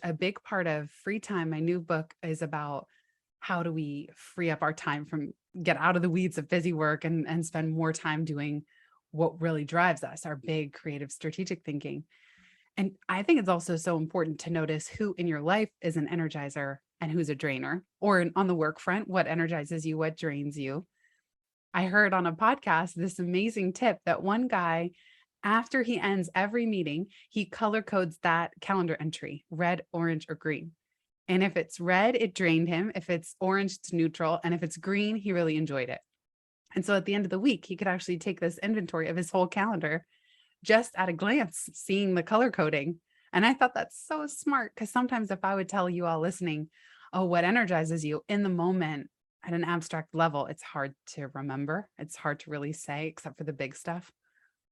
A big part of Free Time, my new book, is about how do we free up our time from get out of the weeds of busy work and spend more time doing what really drives us, our big creative strategic thinking. And I think it's also so important to notice who in your life is an energizer and who's a drainer, or on the work front, what energizes you, what drains you. I heard on a podcast this amazing tip that one guy, after he ends every meeting, he color codes that calendar entry, red, orange, or green. And if it's red, it drained him. If it's orange, it's neutral. And if it's green, he really enjoyed it. And so at the end of the week, he could actually take this inventory of his whole calendar just at a glance, seeing the color coding. And I thought that's so smart, because sometimes if I would tell you all listening, oh, what energizes you in the moment at an abstract level, it's hard to remember. It's hard to really say, except for the big stuff.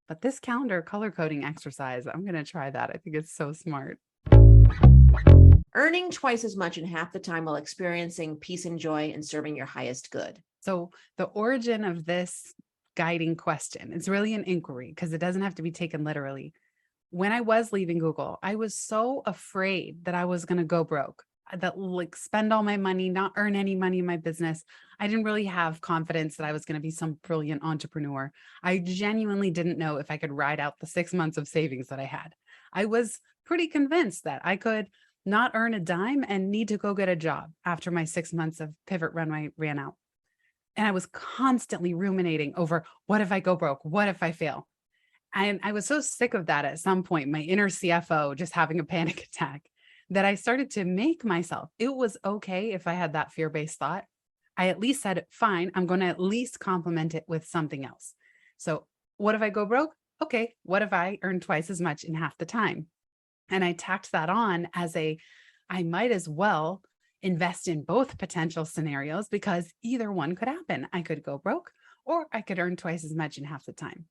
But this calendar color coding exercise, I'm going to try that. I think it's so smart. Earning twice as much in half the time while experiencing peace and joy and serving your highest good. So the origin of this guiding question, it's really an inquiry, because it doesn't have to be taken literally. When I was leaving Google, I was so afraid that I was going to go broke, that like spend all my money, not earn any money in my business. I didn't really have confidence that I was going to be some brilliant entrepreneur. I genuinely didn't know if I could ride out the 6 months of savings that I had. I was pretty convinced that I could not earn a dime and need to go get a job after my 6 months of pivot runway ran out. And I was constantly ruminating over, what if I go broke? What if I fail? And I was so sick of that at some point, my inner CFO just having a panic attack, that I started to make myself, it was okay if I had that fear-based thought. I at least said, fine, I'm going to at least complement it with something else. So what if I go broke? Okay, what if I earn twice as much in half the time? And I tacked that on as I might as well invest in both potential scenarios, because either one could happen. I could go broke, or I could earn twice as much in half the time.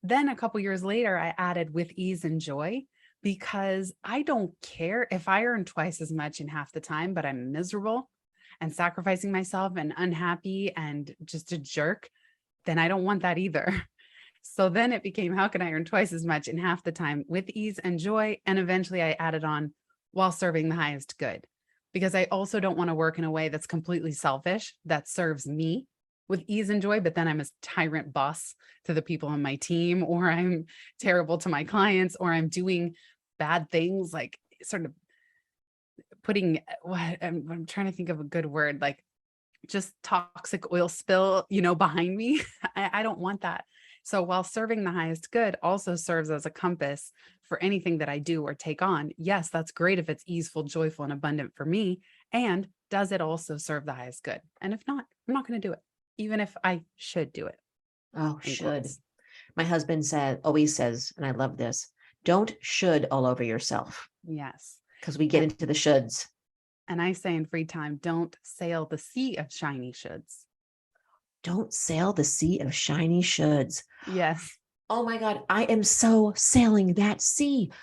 Then a couple years later, I added with ease and joy, because I don't care if I earn twice as much in half the time, but I'm miserable and sacrificing myself and unhappy and just a jerk, then I don't want that either. So then it became, how can I earn twice as much in half the time with ease and joy? And eventually I added on, while serving the highest good, because I also don't want to work in a way that's completely selfish, that serves me with ease and joy, but then I'm a tyrant boss to the people on my team, or I'm terrible to my clients, or I'm doing bad things, like sort of putting what I'm trying to think of a good word, like just toxic oil spill, behind me. I don't want that. So while serving the highest good also serves as a compass for anything that I do or take on. Yes, that's great if it's easeful, joyful, and abundant for me. And does it also serve the highest good? And if not, I'm not going to do it, even if I should do it. Oh, In should. quotes. My husband always says, and I love this, don't should all over yourself, Yes. because we get into the shoulds. And I say in Free Time, don't sail the sea of shiny shoulds. Don't sail the sea of shiny shoulds. Yes. Oh my God, I am so sailing that sea.